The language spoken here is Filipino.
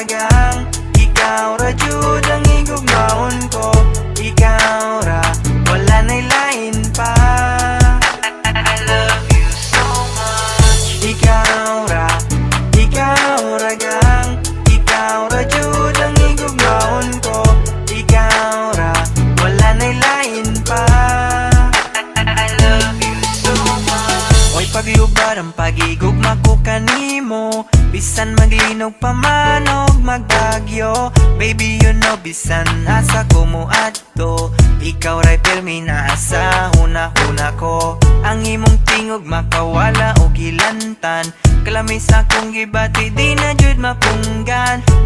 ragang ikaw ra jud ang higugmaon ko. Ikaw ra, wala na'y lain pa. I love you so much. Ikaw ra gang, ikaw ra jud ang higugmaon ko. Ikaw ra, wala na'y lain pa. I love you so much. Oy paglubad ang pagigugma ko kanimo, bisan maglinog pa man og magbagyo. Baby you know bisan asa ko mo adto, ikaw ra'y pirmi na asa huna-huna ko. Ang imong tingog makawala og hilantan, kalamis akong gibati di na jud mapunggan.